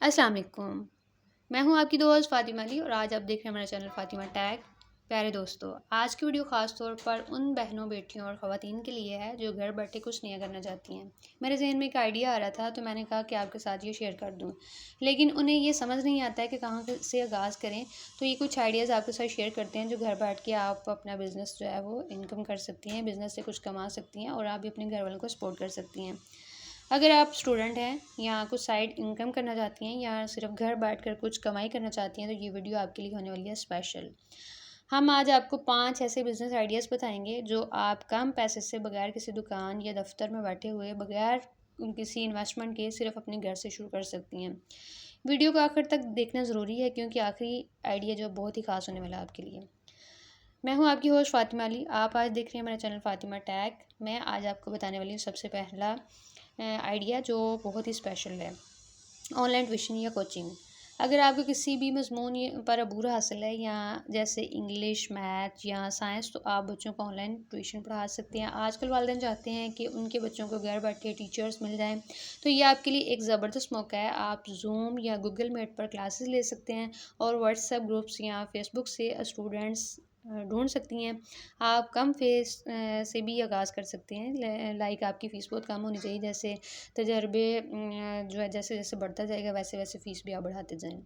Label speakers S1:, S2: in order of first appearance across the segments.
S1: अस्सलाम वालेकुम। मैं हूँ आपकी दोस्त फ़ातिमा अली और आज आप देख रहे हैं हमारा चैनल फ़ातिमा टैग। प्यारे दोस्तों, आज की वीडियो ख़ास तौर पर उन बहनों, बेटियों और ख़वातीन के लिए है जो घर बैठे कुछ नया करना चाहती हैं। मेरे ज़हन में एक आइडिया आ रहा था तो मैंने कहा कि आपके साथ ये शेयर कर दूँ। लेकिन उन्हें ये समझ नहीं आता है कि कहाँ से आगाज़ करें। तो ये कुछ आइडियाज़ आपके साथ शेयर करते हैं जो घर बैठ के आप अपना बिज़नेस जो है वो इनकम कर सकती हैं, बिज़नेस से कुछ कमा सकती हैं और आप भी अपने घर वालों को सपोर्ट कर सकती हैं। अगर आप स्टूडेंट हैं या कुछ साइड इनकम करना चाहती हैं या सिर्फ घर बैठकर कुछ कमाई करना चाहती हैं तो ये वीडियो आपके लिए होने वाली है स्पेशल। हम आज आपको 5 ऐसे बिज़नेस आइडियाज़ बताएंगे जो आप कम पैसे से बगैर किसी दुकान या दफ्तर में बैठे हुए बगैर किसी इन्वेस्टमेंट के सिर्फ अपने घर से शुरू कर सकती हैं। वीडियो को आखिर तक देखना ज़रूरी है क्योंकि आखिरी आइडिया जो बहुत ही ख़ास होने वाला है आपके लिए। मैं हूँ आपकी होस्ट फ़ातिमा अली। आप आज देख रहे हैं मेरा चैनल फ़ातिमा टैग। मैं आज आपको बताने वाली हूँ सबसे पहला आइडिया जो बहुत ही स्पेशल है, ऑनलाइन ट्यूशन या कोचिंग। अगर आपको किसी भी मज़मून पर अबूर हासिल है या जैसे इंग्लिश, मैथ या साइंस, तो आप बच्चों को ऑनलाइन ट्यूशन पढ़ा सकते हैं। आजकल वालिदैन चाहते हैं कि उनके बच्चों को घर बैठे टीचर्स मिल जाएं, तो ये आपके लिए एक ज़बरदस्त मौका है। आप जूम या गूगल मीट पर क्लासेस ले सकते हैं और व्हाट्सएप ग्रुप्स या फेसबुक से स्टूडेंट्स ढूंढ सकती हैं। आप कम फीस से भी आगाज़ कर सकते हैं। लाइक आपकी फ़ीस बहुत कम होनी चाहिए, जैसे तजर्बे जो है जैसे जैसे बढ़ता जाएगा वैसे वैसे फ़ीस भी आप बढ़ाते जाएं।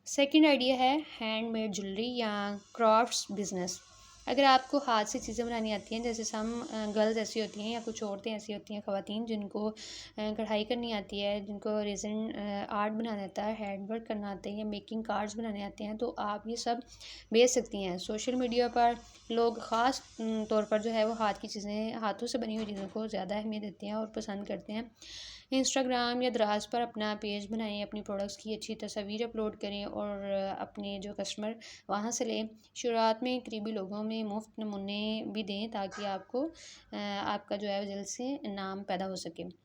S1: सेकंड आइडिया है हैंडमेड ज्वेलरी या क्राफ्ट्स बिजनेस। अगर आपको हाथ से चीज़ें बनानी आती हैं, जैसे सम गर्ल्स ऐसी होती हैं या कुछ औरतें ऐसी होती हैं, ख़वातीन जिनको कढ़ाई करनी आती है, जिनको रेज़न आर्ट बनाना आता है, हैंड वर्क करना आता है या मेकिंग कार्ड्स बनाने आते हैं, तो आप ये सब बेच सकती हैं। सोशल मीडिया पर लोग ख़ास तौर पर जो है वो हाथ की चीज़ें, हाथों से बनी हुई चीज़ों को ज़्यादा अहमियत देते हैं और पसंद करते हैं। इंस्टाग्राम या दराज पर अपना पेज बनाएं, अपनी प्रोडक्ट्स की अच्छी तस्वीर अपलोड करें और अपने जो कस्टमर वहाँ से लें। शुरुआत में करीबी लोगों में मुफ्त नमूने भी दें ताकि आपको आपका जो है जल्द से नाम पैदा हो सके।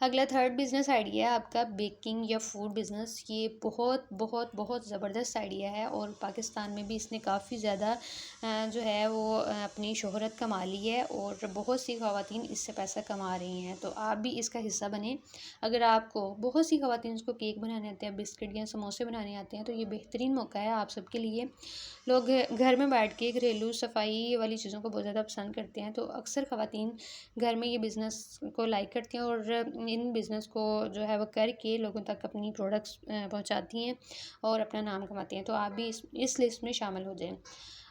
S1: अगला थर्ड बिज़नेस आइडिया है आपका बेकिंग या फूड बिज़नेस। ये बहुत बहुत बहुत ज़बरदस्त आइडिया है और पाकिस्तान में भी इसने काफ़ी ज़्यादा जो है वो अपनी शोहरत कमा ली है और बहुत सी ख़वातीन इससे पैसा कमा रही हैं, तो आप भी इसका हिस्सा बने। अगर आपको बहुत सी ख़वातीन को केक बनाने आते हैं, बिस्किट या समोसे बनाने आते हैं, तो ये बेहतरीन मौका है आप सबके लिए। लोग घर में बैठ के घरेलू सफाई वाली चीज़ों को बहुत ज़्यादा पसंद करते हैं, तो अक्सर ख़वातीन घर में ये बिज़नेस को लाइक करती हैं और इन बिज़नेस को जो है वो करके लोगों तक अपनी प्रोडक्ट्स पहुंचाती हैं और अपना नाम कमाती हैं। तो आप भी इस लिस्ट में शामिल हो जाएं।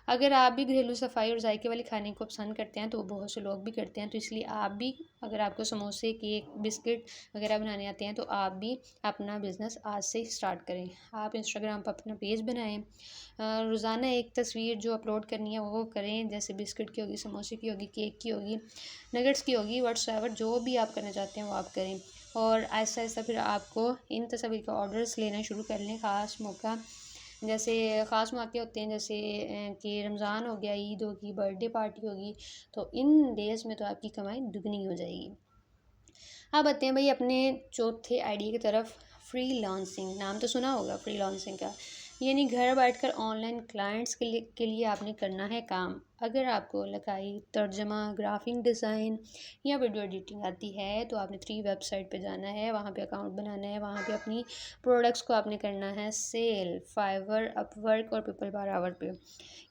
S1: अगर आप भी घरेलू सफाई और जायके वाले खाने को पसंद करते हैं, तो बहुत से लोग भी करते हैं, तो इसलिए आप भी, अगर आपको समोसे, केक, बिस्किट वगैरह बनाने आते हैं, तो आप भी अपना बिज़नेस आज से ही स्टार्ट करें। आप इंस्टाग्राम पर अपना पेज बनाएं, रोज़ाना एक तस्वीर जो अपलोड करनी है वो करें, जैसे बिस्किट की होगी, समोसे की होगी, केक की होगी, नगेट्स की होगी, व्हाट्सएवर जो भी आप करना चाहते हैं वो आप करें। और आहिस्ता आहिस्ता फिर आपको इन तस्वीर के ऑर्डर्स लेना शुरू कर लें। ख़ास मौका, जैसे ख़ास मौके होते हैं, जैसे कि रमज़ान हो गया, ईद होगी, बर्थडे पार्टी होगी, तो इन डेज़ में तो आपकी कमाई दुगनी हो जाएगी। अब आते हैं भाई अपने चौथे आइडिया की तरफ, फ्रीलांसिंग। नाम तो सुना होगा फ्रीलांसिंग का, यानी घर बैठकर ऑनलाइन क्लाइंट्स के लिए आपने करना है काम। अगर आपको लिखाई, तर्जमा, ग्राफिक डिज़ाइन या वीडियो एडिटिंग आती है, तो आपने 3 वेबसाइट पे जाना है, वहाँ पे अकाउंट बनाना है, वहाँ पे अपनी प्रोडक्ट्स को आपने करना है सेल, फाइवर, अपवर्क और पीपल पर आवर पे।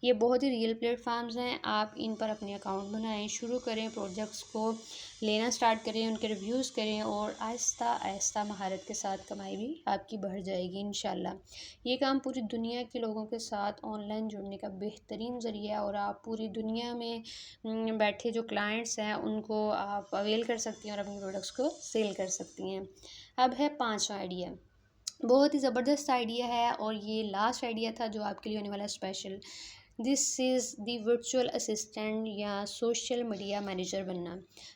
S1: ये बहुत ही रियल प्लेटफॉर्म्स हैं। आप इन पर अपने अकाउंट बनाएं, शुरू करें, प्रोजेक्ट्स को लेना स्टार्ट करें, उनके रिव्यूज़ करें और आहिस्ता आहिस्ता महारत के साथ कमाई भी आपकी बढ़ जाएगी इंशाल्लाह। ये काम पूरी दुनिया के लोगों के साथ ऑनलाइन जुड़ने का बेहतरीन ज़रिया है और आप पूरी दुनिया में बैठे जो क्लाइंट्स हैं उनको आप अवेल कर सकती हैं और अपने प्रोडक्ट्स को सेल कर सकती हैं। अब है पाँचवा आइडिया, बहुत ही ज़बरदस्त आइडिया है और ये लास्ट आइडिया था जो आपके लिए होने वाला special. This is the virtual assistant या सोशल मीडिया मैनेजर बनना।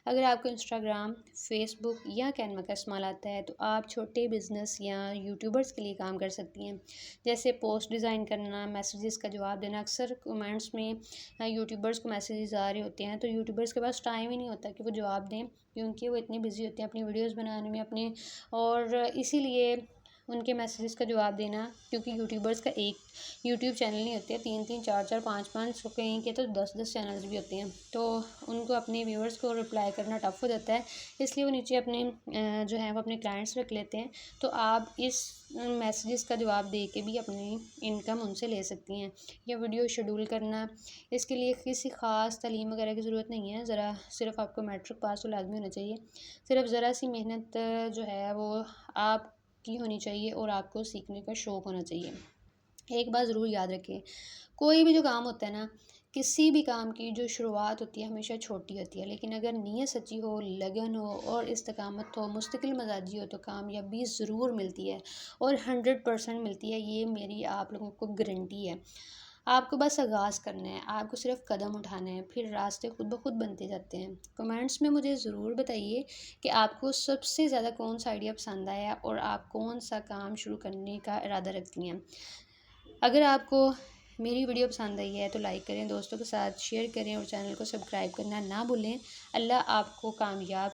S1: अगर आपको इंस्टाग्राम, फेसबुक या कैनवा का इस्तेमाल आता है, तो आप छोटे बिजनेस या यूट्यूबर्स के लिए काम कर सकती हैं, जैसे पोस्ट डिज़ाइन करना, मैसेजेस का जवाब देना। अक्सर कमेंट्स में यूट्यूबर्स को मैसेजेस आ रहे होते हैं, तो यूट्यूबर्स के पास टाइम ही नहीं होता कि वो जवाब दें, क्योंकि वो इतने बिजी होते हैं अपनी वीडियोज़ बनाने में अपने, और इसीलिए उनके मैसेजेस का जवाब देना, क्योंकि यूट्यूबर्स का एक यूट्यूब चैनल नहीं होते हैं, 3-3 4-4 5-5 कहीं के तो 10-10 चैनल्स भी होते हैं, तो उनको अपने व्यूअर्स को रिप्लाई करना टफ हो जाता है। इसलिए वो नीचे अपने जो है वो अपने क्लाइंट्स रख लेते हैं। तो आप इस मैसेजेस का जवाब दे के भी अपनी इनकम उनसे ले सकती हैं। या वीडियो शेड्यूल करना, इसके लिए किसी ख़ास तालीम वगैरह की ज़रूरत नहीं है। सिर्फ आपको मैट्रिक पास तो लाजमी होना चाहिए। सिर्फ ज़रा सी मेहनत जो है वो आपकी होनी चाहिए और आपको सीखने का शौक़ होना चाहिए। एक बात ज़रूर याद रखें, कोई भी जो काम होता है ना, किसी भी काम की जो शुरुआत होती है हमेशा छोटी होती है, लेकिन अगर नीयत सच्ची हो, लगन हो और इस्तकामत हो, मुस्तकिल मजाजी हो, तो कामयाबी ज़रूर मिलती है और 100% मिलती है। ये मेरी आप लोगों को गारंटी है। आपको बस आगाज़ करना है, आपको सिर्फ कदम उठाना है, फिर रास्ते खुद ब खुद बनते जाते हैं। कमेंट्स में मुझे ज़रूर बताइए कि आपको सबसे ज़्यादा कौन सा आइडिया पसंद आया और आप कौन सा काम शुरू करने का इरादा रखती हैं। अगर आपको मेरी वीडियो पसंद आई है तो लाइक करें, दोस्तों के साथ शेयर करें और चैनल को सब्सक्राइब करना ना भूलें। अल्लाह आपको कामयाब